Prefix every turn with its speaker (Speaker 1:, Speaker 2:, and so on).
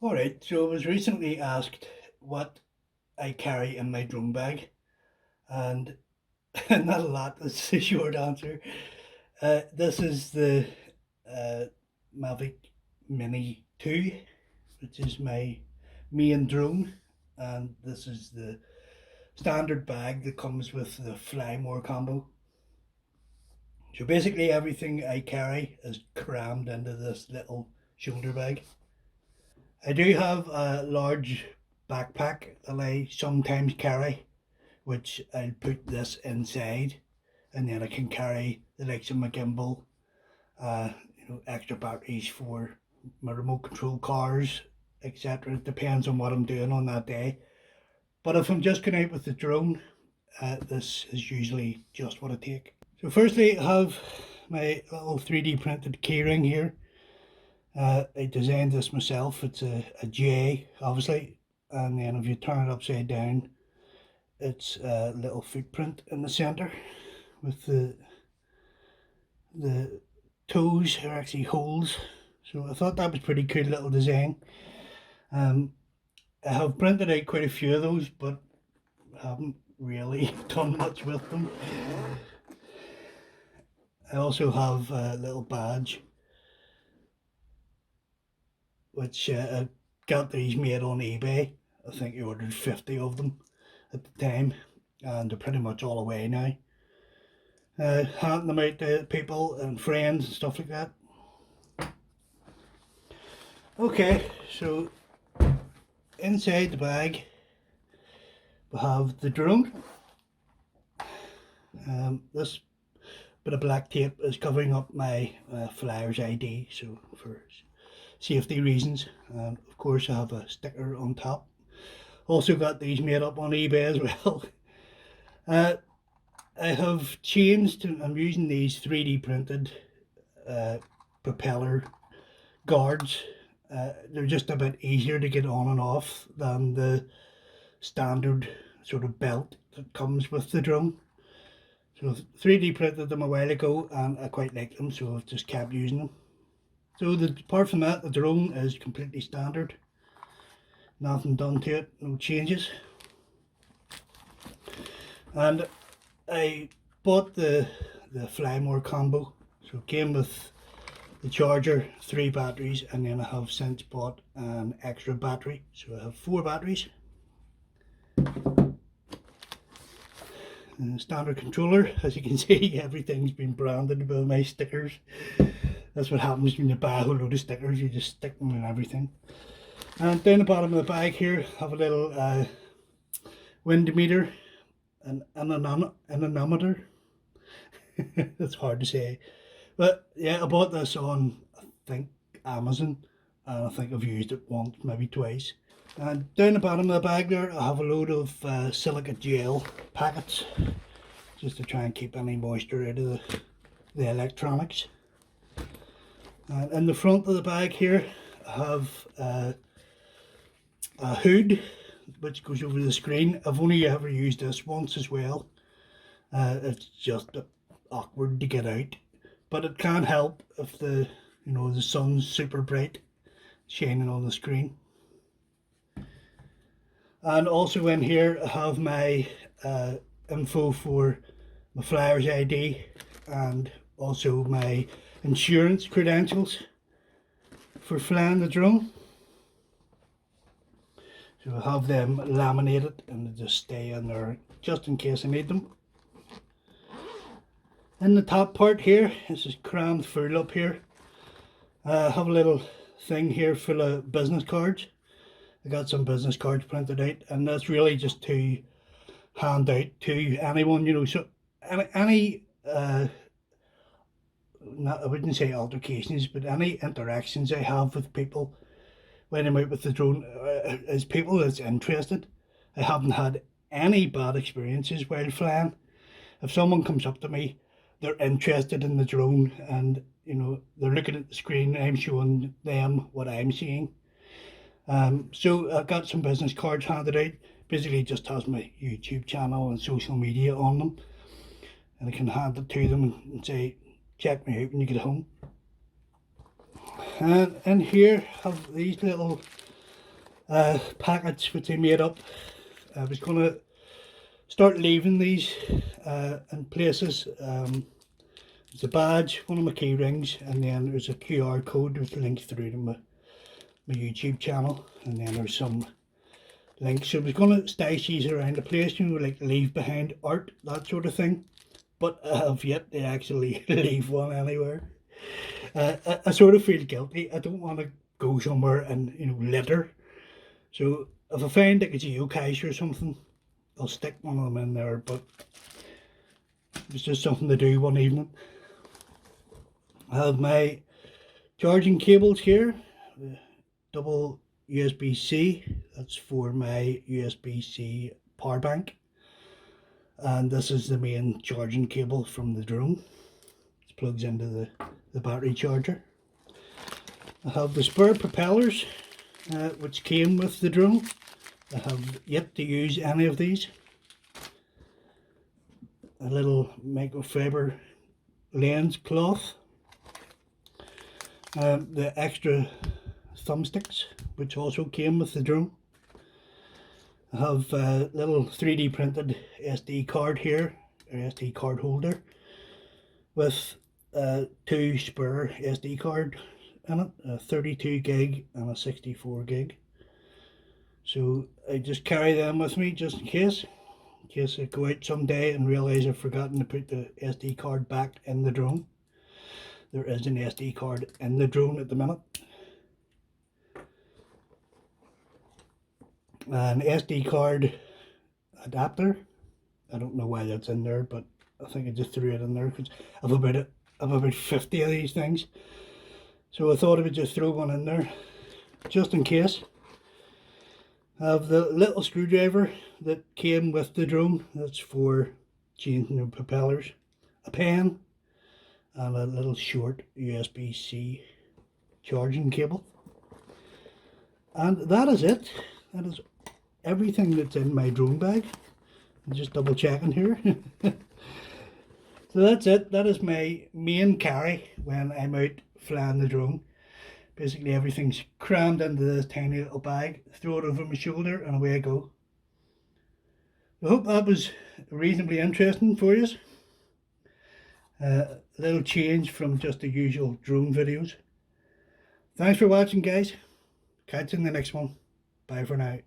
Speaker 1: Alright, so I was recently asked what I carry in my drone bag, and not a lot is the short answer. This is the uh, Mavic Mini 2, which is my main drone, and this is the standard bag that comes with the Fly More combo. So basically, everything I carry is crammed into this little shoulder bag. I do have a large backpack that I sometimes carry, which I'll put this inside, and then I can carry the likes of my gimbal, extra batteries for my remote control cars, etc. It depends on what I'm doing on that day. But if I'm just going out with the drone, this is usually just what I take. So firstly, I have my little 3D printed keyring here. I designed this myself. It's a J, obviously, and then if you turn it upside down, it's a little footprint in the center with the toes are actually holes. So I thought that was pretty cool little design. Um, I have printed out quite a few of those, but I haven't really done much with them. I also have a little badge, which I got these made on eBay. I think I ordered 50 of them at the time, and they're pretty much all away now. Handing them out to people and friends and stuff like that. Okay, so inside the bag we have the drone. This bit of black tape is covering up my flyer's ID, so for safety reasons. Of course, I have a sticker on top. Also got these made up on eBay as well. I have changed. I'm using these 3D printed propeller guards. They're just a bit easier to get on and off than the standard sort of belt that comes with the drone. So 3D printed them a while ago and I quite like them, so I've just kept using them. So apart from that, the drone is completely standard. Nothing done to it, no changes. And I bought the Fly More combo. So it came with the charger, 3 batteries, and then I have since bought an extra battery. So I have 4 batteries. Standard controller, as you can see, everything's been branded with my stickers. That's what happens when you buy a whole load of stickers, you just stick them in everything. And down the bottom of the bag here, I have a little wind meter, an anemometer. That's hard to say. But yeah, I bought this on, I think, Amazon, and I think I've used it once, maybe twice. And down the bottom of the bag there, I have a load of silicate gel packets, just to try and keep any moisture out of the electronics. And in the front of the bag here, I have a hood which goes over the screen. I've only ever used this once as well. It's just awkward to get out, but it can help if the sun's super bright shining on the screen. And also in here I have my info for my flyer's ID and also my insurance credentials for flying the drone. So I have them laminated and they just stay in there just in case I need them. In the top part here, this is crammed full up here. I have a little thing here full of business cards. I got some business cards printed out, and that's really just to hand out to anyone, so any not, I wouldn't say altercations, but any interactions I have with people when I'm out with the drone, as people that's interested. I haven't had any bad experiences while flying. If someone comes up to me, they're interested in the drone, and they're looking at the screen, I'm showing them what I'm seeing. So I got some business cards handed out. Basically just has my YouTube channel and social media on them, and I can hand it to them and say, check me out when you get home. And in here I have these little packets which I made up. I was going to start leaving these in places. There's a badge, one of my key rings, and then there's a QR code with links through to my YouTube channel, and then there's some links. So I was going to stash these around the place, you know, like leave behind art, that sort of thing, but I have yet to actually leave one anywhere. I sort of feel guilty. I don't want to go somewhere and, you know, litter. So if I find like a geocache or something, I'll stick one of them in there, but it's just something to do one evening. I have my charging cables here, double USB-C, that's for my USB-C power bank, and this is the main charging cable from the drone. It plugs into the battery charger. I have the spare propellers which came with the drone. I have yet to use any of these. A little microfiber lens cloth. The extra thumbsticks which also came with the drone. I have a little 3D printed SD card here, or SD card holder, with 2 spare SD card in it, a 32 gig and a 64 gig. So I just carry them with me just in case I go out someday and realise I've forgotten to put the SD card back in the drone. There is an SD card in the drone at the minute. An SD card adapter. I don't know why that's in there, but I think I just threw it in there because I've about 50 of these things. So I thought I would just throw one in there, just in case. I have the little screwdriver that came with the drone. That's for changing the propellers. A pen and a little short USB-C charging cable. And that is it. That is everything that's in my drone bag. I'm just double checking here. So that's it. That is my main carry when I'm out flying the drone. Basically everything's crammed into this tiny little bag. Throw it over my shoulder and away I go. I hope that was reasonably interesting for you. A little change from just the usual drone videos. Thanks for watching, guys. Catch you in the next one. Bye for now.